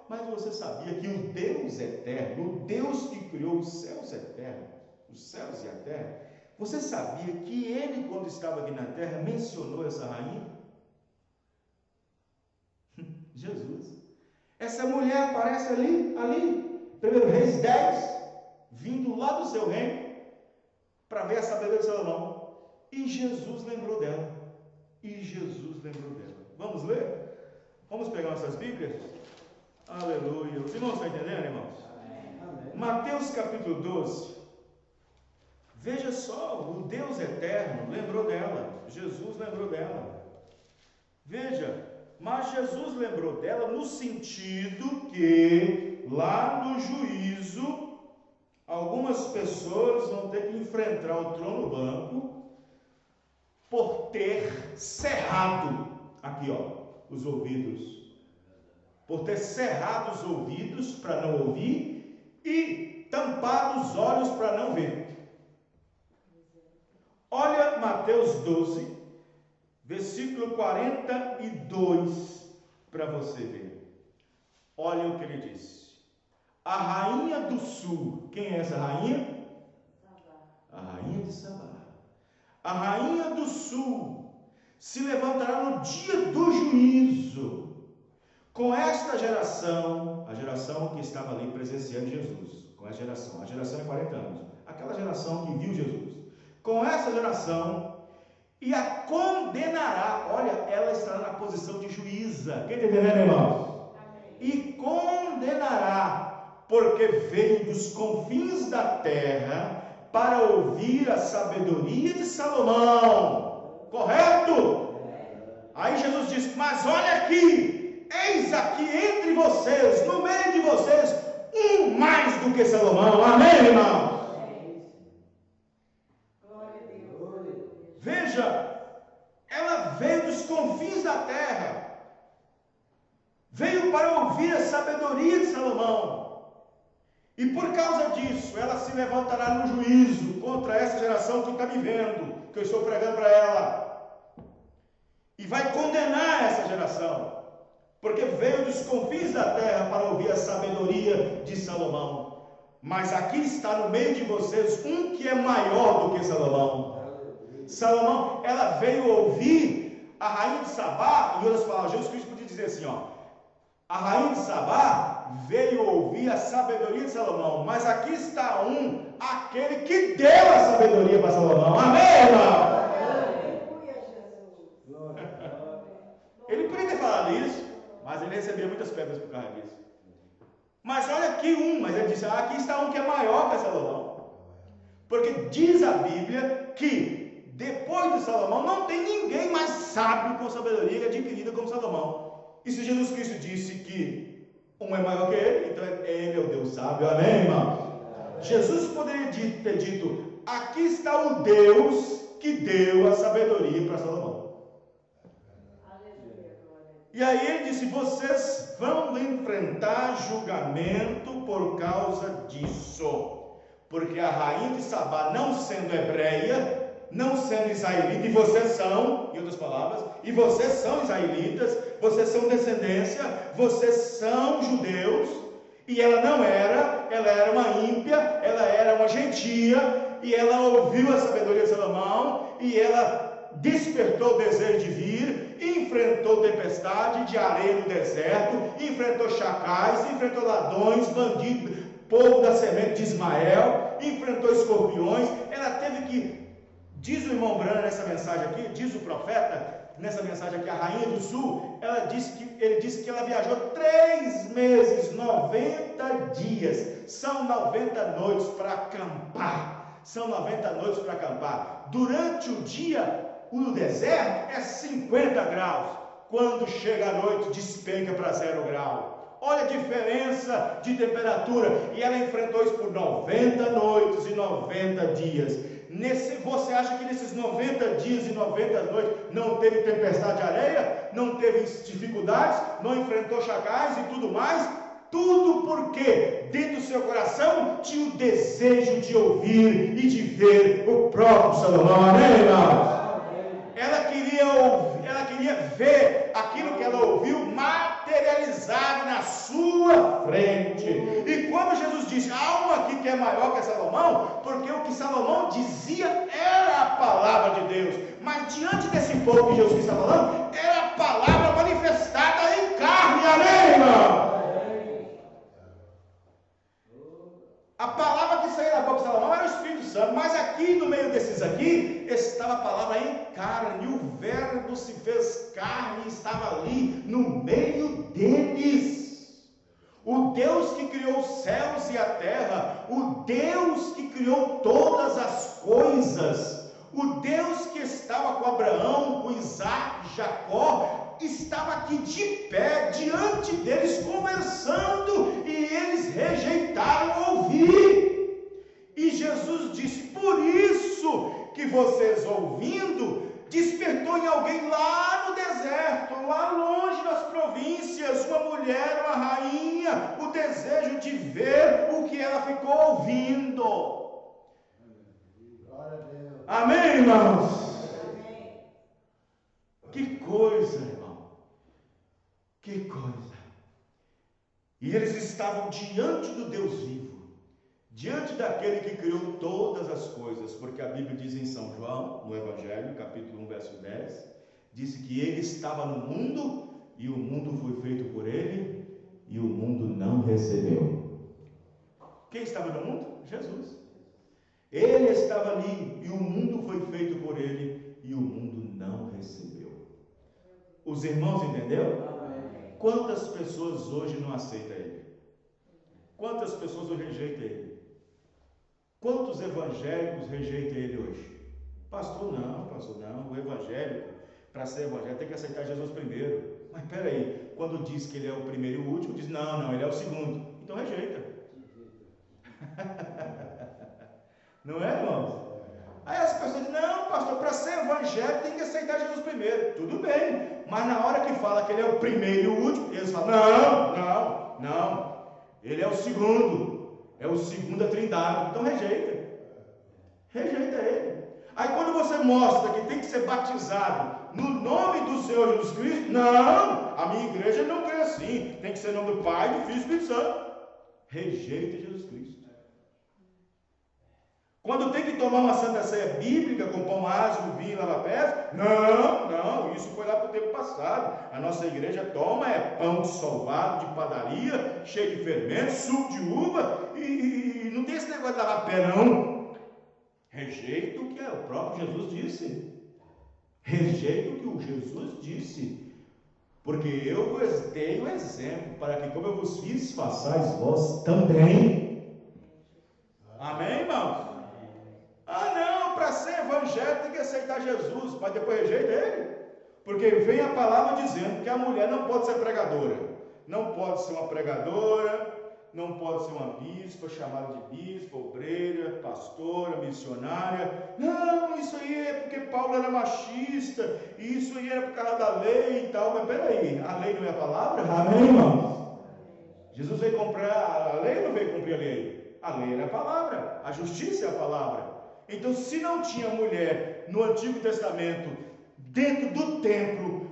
mas você sabia que o Deus eterno, o Deus que criou os céus eternos, os céus e a terra, você sabia que ele, quando estava aqui na terra, mencionou essa rainha? Jesus. Essa mulher aparece ali, 1 Reis 10, vindo lá do seu reino para ver a sabedoria de Salomão. E Jesus lembrou dela. Vamos ler? Vamos pegar nossas Bíblias? Aleluia. Os irmãos estão entendendo, irmãos? Amém. Mateus capítulo 12. Veja só, o Deus eterno lembrou dela. Jesus lembrou dela. Veja, mas Jesus lembrou dela no sentido que lá no juízo algumas pessoas vão ter que enfrentar o trono branco por ter cerrado aqui, os ouvidos, por ter cerrado os ouvidos para não ouvir e tampado os olhos para não ver. Olha Mateus 12, versículo 42, para você ver. Olha o que ele disse. A rainha do sul, quem é essa rainha? A rainha de Sabá. A rainha do sul se levantará no dia do juízo com esta geração, a geração que estava ali presenciando Jesus, com essa geração, a geração é 40 anos, aquela geração que viu Jesus, com essa geração, e a condenará. Olha, ela estará na posição de juíza. Quem está entendendo, irmãos? E condenará, porque veio dos confins da terra para ouvir a sabedoria de Salomão. Correto? Aí Jesus diz: mas olha aqui, eis aqui entre vocês, no meio de vocês, um mais do que Salomão. Amém, irmão? Veja, ela veio dos confins da terra, veio para ouvir a sabedoria de Salomão. E por causa disso, ela se levantará no juízo contra essa geração que está me vendo, que eu estou pregando para ela, e vai condenar essa geração, porque veio dos confins da terra para ouvir a sabedoria de Salomão. Mas aqui está no meio de vocês um que é maior do que Salomão. Salomão, ela veio ouvir a rainha de Sabá. Em outras palavras, Jesus Cristo podia dizer assim, a rainha de Sabá veio ouvir a sabedoria de Salomão, mas aqui está aquele que deu a sabedoria para Salomão. Amém, irmão? Ele podia ter falado isso, mas ele recebia muitas pedras por causa disso. Mas olha aqui mas ele disse, aqui está um que é maior que Salomão, porque diz a Bíblia que depois de Salomão não tem ninguém mais sábio com sabedoria adquirida como Salomão. E se Jesus Cristo disse que um é maior que ele, então ele é o Deus sábio. Amém, irmão? Jesus poderia ter dito, aqui está o Deus que deu a sabedoria para Salomão. E aí ele disse, vocês vão enfrentar julgamento por causa disso, porque a rainha de Sabá, não sendo hebreia, não sendo israelita, e vocês são, em outras palavras, e vocês são israelitas, vocês são descendência, vocês são judeus, e ela não era, ela era uma ímpia, ela era uma gentia, e ela ouviu a sabedoria de Salomão, e ela despertou o desejo de vir, enfrentou tempestade de areia no deserto, enfrentou chacais, enfrentou ladrões, bandidos, povo da semente de Ismael, enfrentou escorpiões. Ela teve que, diz o irmão Brana nessa mensagem aqui, diz o profeta nessa mensagem aqui, a rainha do sul, ele disse que ela viajou 3 meses, 90 dias, são 90 noites para acampar, durante o dia, no deserto é 50 graus, quando chega a noite despenca para 0 grau. Olha a diferença de temperatura, e ela enfrentou isso por 90 noites e 90 dias. Você acha que nesses 90 dias e 90 noites não teve tempestade de areia? Não teve dificuldades? Não enfrentou chacais e tudo mais? Tudo porque dentro do seu coração tinha o desejo de ouvir e de ver o próprio Salomão. Amém, irmãos? Ela queria ver aquilo que ela ouviu materializado na sua frente. E quando Jesus disse, há um aqui que é maior que Salomão, porque o que Salomão dizia era a palavra de Deus, mas diante desse povo que Jesus está falando, era a palavra manifestada em carne. Amém, irmão? A palavra que saía da boca de Salomão era o Espírito Santo, mas aqui no meio desses aqui estava a palavra em carne, o verbo se fez carne e estava ali no meio deles. O Deus que criou os céus e a terra, o Deus que criou todas as coisas, o Deus que estava com Abraão, com Isaac, Jacó, estava aqui de pé diante deles conversando, e eles rejeitaram ouvir. E Jesus disse: por isso que vocês ouvindo, despertou em alguém lá no deserto, lá longe das províncias, uma mulher, uma rainha, o desejo de ver o que ela ficou ouvindo. Glória a Deus. Amém, irmãos? Amém. Que coisa, irmão. Que coisa. E eles estavam diante do Deus vivo, diante daquele que criou todas as coisas, porque a Bíblia diz em São João, no Evangelho, capítulo 1, verso 10, disse que ele estava no mundo, e o mundo foi feito por ele, e o mundo não recebeu. Quem estava no mundo? Jesus. Ele estava ali, e o mundo foi feito por ele, e o mundo não recebeu. Os irmãos entenderam? Quantas pessoas hoje não aceitam ele? Quantas pessoas hoje rejeitam ele? Quantos evangélicos rejeitam ele hoje? Pastor não. O evangélico, para ser evangélico, tem que aceitar Jesus primeiro. Mas peraí, quando diz que ele é o primeiro e o último, diz não, ele é o segundo. Então rejeita. Não é, irmãos? Aí as pessoas dizem: não, pastor, para ser evangélico tem que aceitar Jesus primeiro. Tudo bem, mas na hora que fala que ele é o primeiro e o último, eles falam: não, ele é o segundo, é o segunda trindade. Então rejeita ele. Aí quando você mostra que tem que ser batizado no nome do Senhor Jesus Cristo, não, a minha igreja não crê assim, tem que ser em nome do Pai, do Filho e do Espírito Santo. Rejeita Jesus Cristo. Quando tem que tomar uma santa ceia bíblica com pão ázimo, vinho e lava-pés, não, isso foi lá para o tempo passado. A nossa igreja toma pão solvado de padaria, cheio de fermento, suco de uva, e não tem esse negócio de lavar pé, não. Rejeita o que o próprio Jesus disse. Rejeita o que o Jesus disse. Porque eu vos dei o exemplo, para que como eu vos fiz, façais vós também. Amém, irmãos? Não, para ser evangélico tem que aceitar Jesus, mas depois rejeita ele. Porque vem a palavra dizendo que a mulher não pode ser pregadora. Não pode ser uma pregadora, não pode ser uma bispa, chamada de bispa, obreira, pastora, missionária. Não, isso aí é porque Paulo era machista, isso aí era por causa da lei e tal. Mas peraí, a lei não é a palavra? Amém, irmãos? Jesus veio cumprir a lei ou não veio cumprir a lei? A lei era a palavra, a justiça é a palavra. Então, se não tinha mulher no Antigo Testamento, dentro do templo,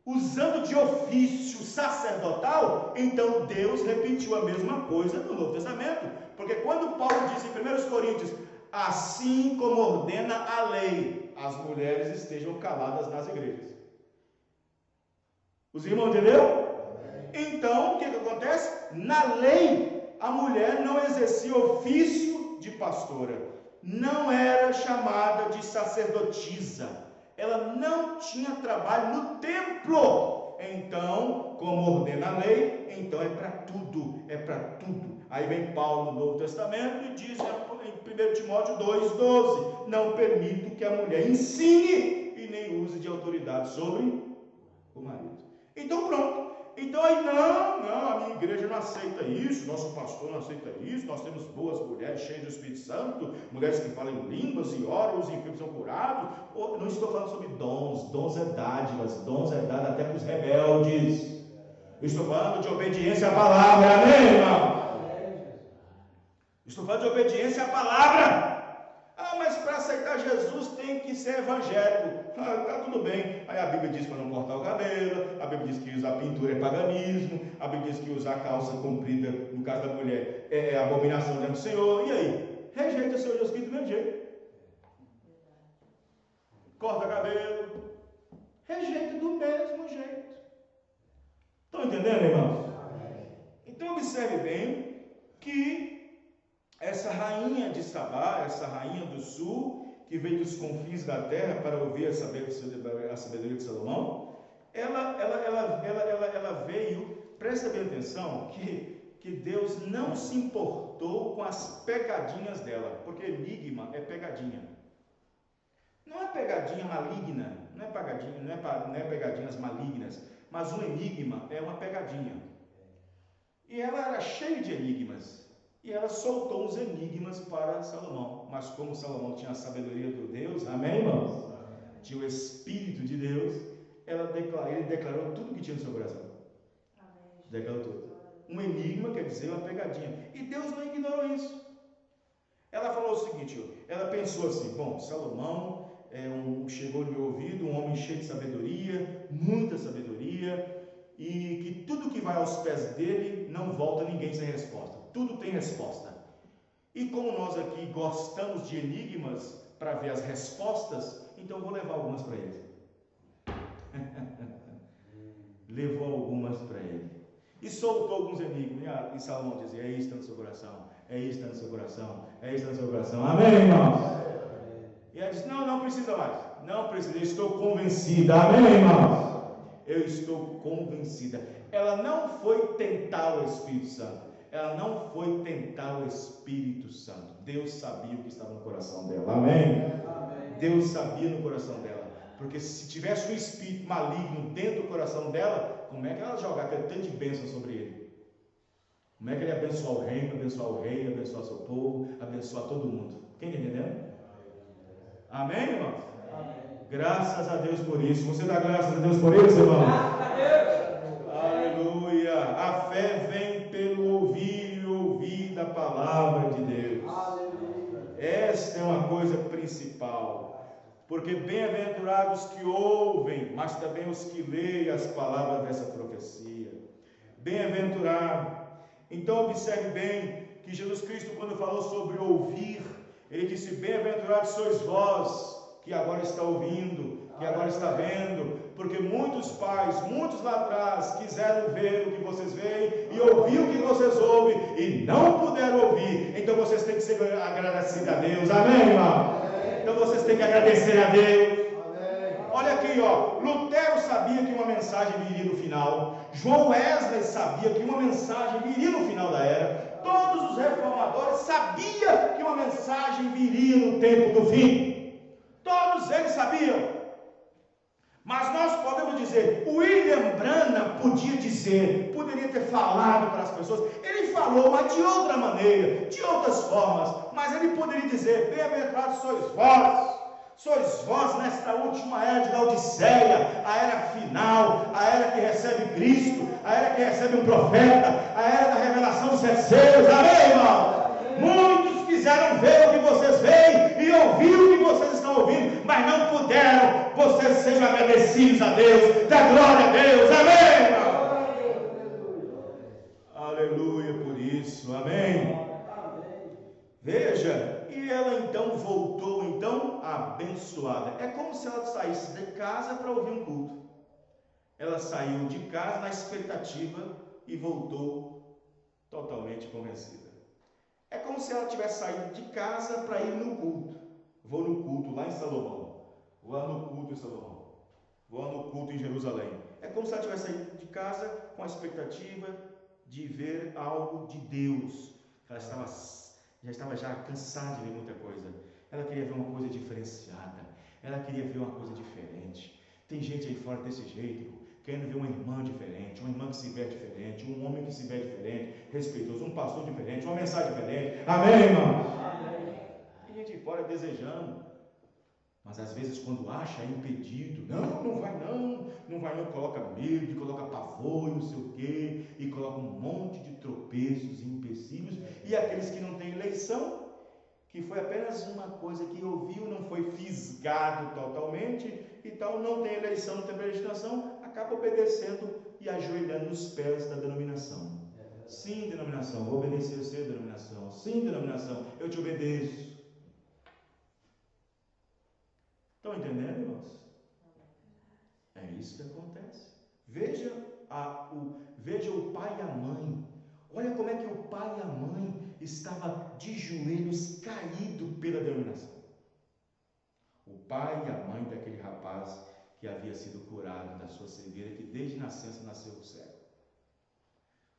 usando de ofício sacerdotal, então Deus repetiu a mesma coisa no Novo Testamento. Porque quando Paulo diz em 1 Coríntios: assim como ordena a lei, as mulheres estejam caladas nas igrejas. Os irmãos entenderam? Então, o que acontece? Na lei, a mulher não exercia ofício de pastora, não era chamada de sacerdotisa, ela não tinha trabalho no templo. Então, como ordena a lei, então é para tudo. Aí vem Paulo no Novo Testamento e diz em 1 Timóteo 2,12: não permito que a mulher ensine e nem use de autoridade sobre o marido. Então pronto. Então aí não, a minha igreja não aceita isso, nosso pastor não aceita isso, nós temos boas mulheres cheias do Espírito Santo, mulheres que falam em línguas e oram, os enfermos são curados. Não estou falando sobre dons é dádivas, dons é dado até para os rebeldes. Estou falando de obediência à palavra, amém, irmão? Estou falando de obediência à palavra. Mas para aceitar Jesus tem que ser evangélico. Tá tudo bem. Aí a Bíblia diz para não cortar o cabelo, a Bíblia diz que usar pintura é paganismo, a Bíblia diz que usar calça comprida, no caso da mulher, é abominação diante do Senhor. E aí? Rejeita o Senhor Jesus Cristo do mesmo jeito. Corta cabelo. Rejeita do mesmo jeito. Estão entendendo, irmãos? Então observe bem que essa rainha de Sabá, essa rainha do sul, que veio dos confins da terra para ouvir a sabedoria de Salomão, ela veio, presta bem atenção, que Deus não se importou com as pegadinhas dela, porque enigma é pegadinha. Não é pegadinha maligna, não é pegadinhas malignas, mas um enigma é uma pegadinha. E ela era cheia de enigmas. E ela soltou os enigmas para Salomão. Mas como Salomão tinha a sabedoria do Deus, amém, irmãos? Tinha o Espírito de Deus, ele declarou tudo que tinha no seu coração. Declarou tudo. Um enigma quer dizer uma pegadinha. E Deus não ignorou isso. Ela falou o seguinte, ela pensou assim, bom, Salomão chegou no meu ouvido, um homem cheio de sabedoria, muita sabedoria, e que tudo que vai aos pés dele não volta ninguém sem resposta. Tudo tem resposta. E como nós aqui gostamos de enigmas para ver as respostas, então vou levar algumas para ele. Levou algumas para ele. E soltou alguns enigmas. E Salomão dizia, é isso que está no seu coração, é isso que está no seu coração, é isso que está no seu coração. Amém, irmãos? E ela disse, não precisa mais. Não precisa, eu estou convencida. Amém, irmãos? Eu estou convencida. Ela não foi tentar o Espírito Santo. Ela não foi tentar o Espírito Santo. Deus sabia o que estava no coração dela. Amém? Amém. Deus sabia no coração dela. Porque se tivesse um espírito maligno dentro do coração dela, como é que ela jogar aquele tanto de bênção sobre ele? Como é que ele ia abençoar o reino, abençoar o rei, abençoar seu povo, abençoar todo mundo? Quem está entendendo? Amém, irmãos? Amém. Graças a Deus por isso. Você dá graças a Deus por isso, irmão? Graças a Deus. Aleluia. A fé vem pelo ouvir e ouvir da palavra de Deus. Aleluia. Esta é uma coisa principal. Porque bem-aventurados que ouvem, mas também os que leem as palavras dessa profecia. Bem-aventurado. Então observe bem que Jesus Cristo, quando falou sobre ouvir, ele disse, bem-aventurados sois vós, que agora está ouvindo, que agora está vendo, porque muitos pais, muitos lá atrás, quiseram ver o que vocês veem, e ouvir o que vocês ouvem, e não puderam ouvir. Então vocês têm que ser agradecidos a Deus. Amém, irmão? Então vocês têm que agradecer a Deus. Olha aqui, Lutero sabia que uma mensagem viria no final. João Wesley sabia que uma mensagem viria no final da era. Todos os reformadores sabiam que uma mensagem viria no tempo do fim. Todos eles sabiam. Mas nós podemos dizer, William Branham poderia ter falado para as pessoas. Ele falou, mas de outra maneira, de outras formas. Mas ele poderia dizer, bem-aventurados sois vós nesta última era de Laodiceia, a era final, a era que recebe Cristo, a era que recebe um profeta, a era da revelação dos terceiros. Amém, irmão? Muitos quiseram ver o que vocês veem e ouvir o que vocês estão ouvindo, mas não puderam. Vocês sejam agradecidos a Deus, dá glória a Deus. Amém, irmão? Aleluia por isso. Amém? Veja, e ela então voltou abençoada. É como se ela saísse de casa para ouvir um culto. Ela saiu de casa na expectativa e voltou totalmente convencida. É como se ela tivesse saído de casa para ir no culto. Vou no culto lá em Salomão. Vou lá no culto em Salomão. Vou lá no culto em Jerusalém. É como se ela tivesse saído de casa com a expectativa de ver algo de Deus. Ela já estava cansada de ver muita coisa. Ela queria ver uma coisa diferenciada. Ela queria ver uma coisa diferente. Tem gente aí fora desse jeito, querendo ver uma irmã diferente, uma irmã que se vê diferente, um homem que se vê diferente, respeitoso, um pastor diferente, uma mensagem diferente. Amém, irmão? Amém. Tem gente aí fora desejando. Mas às vezes quando acha é impedido, não vai não, coloca medo, coloca pavor e não sei o quê, e coloca um monte de tropeços e empecilhos, e aqueles que não têm eleição, que foi apenas uma coisa que ouviu, não foi fisgado totalmente, e tal, não tem eleição, não tem predestinação, acaba obedecendo e ajoelhando nos pés da denominação. Sim, denominação, vou obedecer você, denominação. Sim, denominação, eu te obedeço. Estão entendendo, irmãos? É isso que acontece. Veja o pai e a mãe. Olha como é que o pai e a mãe estava de joelhos caído pela denominação. O pai e a mãe daquele rapaz que havia sido curado da sua cegueira, que desde nascença nasceu cego.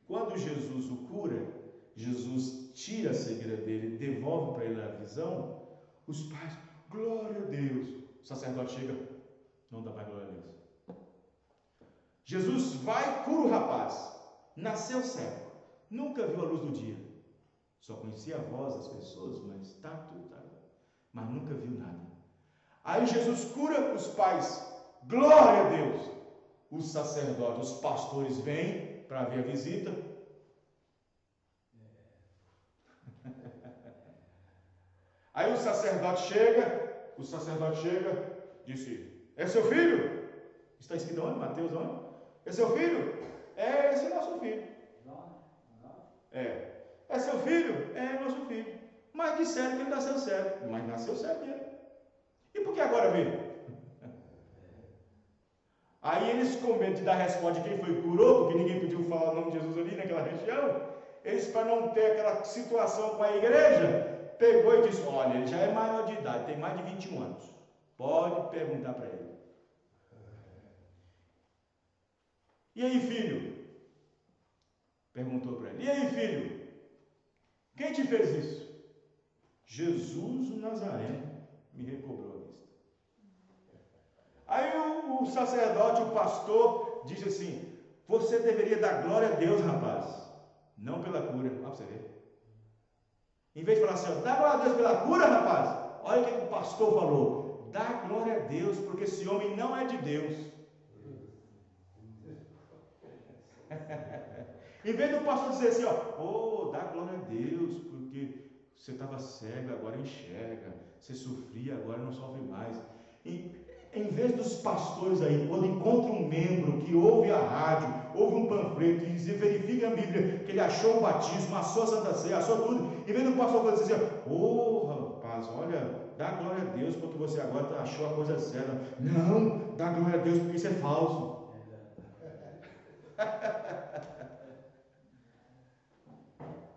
Quando Jesus o cura, Jesus tira a cegueira dele, devolve para ele a visão, os pais, glória a Deus. O sacerdote chega, não dá mais glória a Deus. Jesus vai, cura o rapaz, nasceu cego, nunca viu a luz do dia, só conhecia a voz das pessoas, mas mas nunca viu nada. Aí Jesus cura os pais, glória a Deus. Os sacerdotes, os pastores vêm para ver a visita. Aí o sacerdote chega, disse, é seu filho? Está escrito onde? Mateus onde? É seu filho? É, esse é nosso filho. É seu filho? É nosso filho. Mas disseram que ele nasceu cego. Mas nasceu cego mesmo. E por que agora veio? Aí eles, com medo de dar resposta de quem foi que curou, porque ninguém pediu falar o nome de Jesus ali naquela região, eles, para não ter aquela situação com a igreja, pegou e disse, olha, ele já é maior de idade, tem mais de 21 anos. Pode perguntar para ele. E aí, filho? Perguntou para ele. E aí, filho? Quem te fez isso? Jesus o Nazareno me recobrou a vista. Aí o sacerdote, o pastor, disse assim, você deveria dar glória a Deus, rapaz, não pela cura. Olha para você ver. Em vez de falar assim, dá glória a Deus pela cura, rapaz, olha o que o pastor falou, dá glória a Deus, porque esse homem não é de Deus. Em vez do pastor dizer assim, dá glória a Deus, porque você estava cego, agora enxerga, você sofria, agora não sofre mais. Em vez dos pastores aí, quando encontra um membro que ouve a rádio, ouve um panfleto e verifica a Bíblia, que ele achou o batismo, achou a Santa Ceia, achou tudo, em vez do pastor dizer assim, rapaz, olha, dá glória a Deus porque você agora achou a coisa certa. Não, dá glória a Deus porque isso é falso.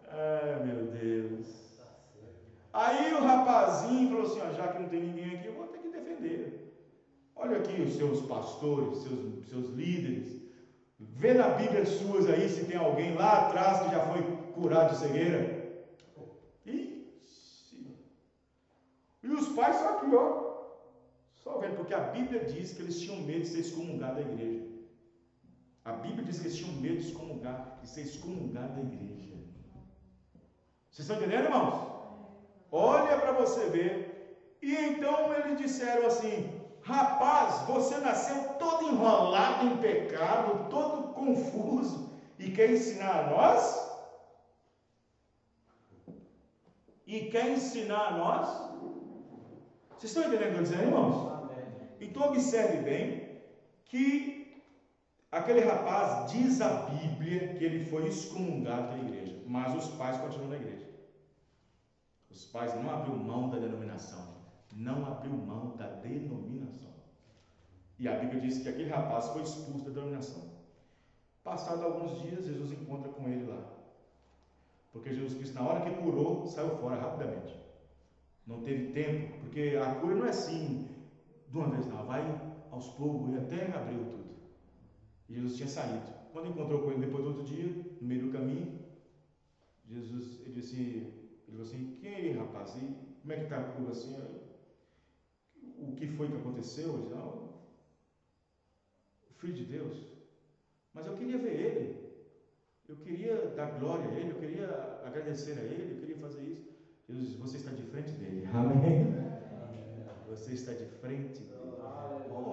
Ai, meu Deus. Aí o rapazinho falou assim, já que não tem ninguém aqui, eu vou ter que defender. Olha aqui os seus pastores, seus líderes. Vê na Bíblia suas aí se tem alguém lá atrás que já foi curado de cegueira. E os pais só aqui, só vendo, porque a Bíblia diz que eles tinham medo de ser excomungados da igreja. A Bíblia diz que eles tinham medo de ser excomungados da igreja. Vocês estão entendendo, irmãos? Olha para você ver. E então eles disseram assim, rapaz, você nasceu todo enrolado em pecado, todo confuso, e quer ensinar a nós? Vocês estão entendendo o que eu estou dizendo, irmãos? Então observe bem que aquele rapaz diz a Bíblia que ele foi excomungado da igreja, mas os pais continuam na igreja. Os pais não abriu mão da denominação. E a Bíblia diz que aquele rapaz foi expulso da denominação. Passado alguns dias, Jesus encontra com ele lá. Porque Jesus Cristo, na hora que curou, saiu fora rapidamente. Não teve tempo, porque a cura não é assim, de uma vez não, vai aos poucos e até abriu tudo. E Jesus tinha saído. Quando encontrou com ele depois do outro dia, no meio do caminho, Jesus, ele falou assim, quem é ele, rapaz? E como é que está a cura assim? O que foi que aconteceu? Ele disse, o Filho de Deus. Mas eu queria ver ele. Eu queria dar glória a ele, eu queria agradecer a ele, eu queria fazer isso. Jesus disse, você está de frente dele. Amém? Você está de frente dele.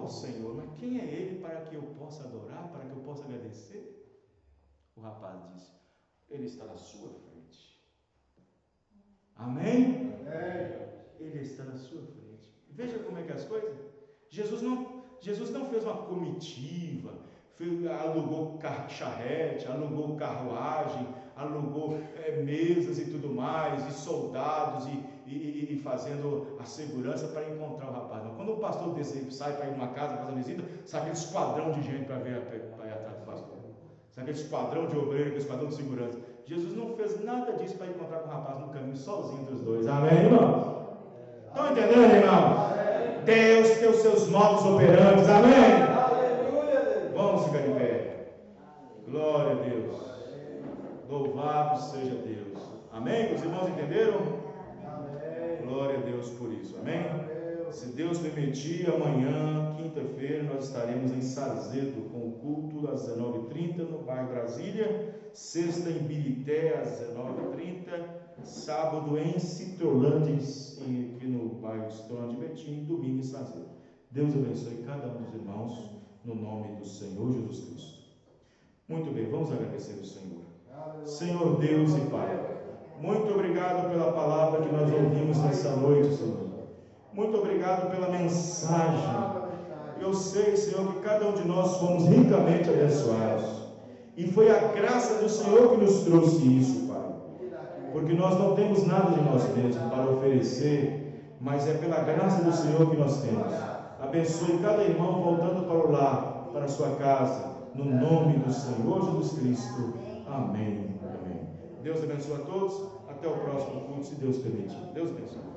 Senhor, mas quem é ele para que eu possa adorar, para que eu possa agradecer? O rapaz disse, ele está na sua frente. Amém? Ele está na sua frente. Veja como é que é as coisas. Jesus não fez uma comitiva, alugou charrete, alugou carruagem, alugou mesas e tudo mais, e soldados, e fazendo a segurança para encontrar o rapaz. Não. Quando o pastor sai para ir numa casa fazer visita, sai aquele esquadrão de gente para ir atrás do pastor. Sai aquele esquadrão de obreiro, aquele esquadrão de segurança. Jesus não fez nada disso para encontrar com o rapaz no caminho sozinho entre os dois. Amém, irmão? Estão entendendo, irmão? Deus tem os seus modos operantes. Amém? Vamos ficar de pé. Glória a Deus. Louvado seja Deus. Amém? Os irmãos entenderam? Glória a Deus por isso. Amém? Se Deus permitir, amanhã, quinta-feira, nós estaremos em Sarzedo com o culto às 19h30 no bairro Brasília, sexta em Birité às 19h30, sábado em Citrolândia, aqui no bairro Citrolândia de Betim, e domingo em Sarzedo. Deus abençoe cada um dos irmãos, no nome do Senhor Jesus Cristo. Muito bem, vamos agradecer ao Senhor. Senhor Deus e Pai, muito obrigado pela palavra que nós ouvimos nessa noite, Senhor. Muito obrigado pela mensagem. Eu sei, Senhor, que cada um de nós fomos ricamente abençoados. E foi a graça do Senhor que nos trouxe isso, Pai. Porque nós não temos nada de nós mesmos para oferecer, mas é pela graça do Senhor que nós temos. Abençoe cada irmão voltando para o lar, para a sua casa, no nome do Senhor Jesus Cristo. Amém. Amém. Deus abençoe a todos. Até o próximo culto, se Deus permitir. Deus abençoe.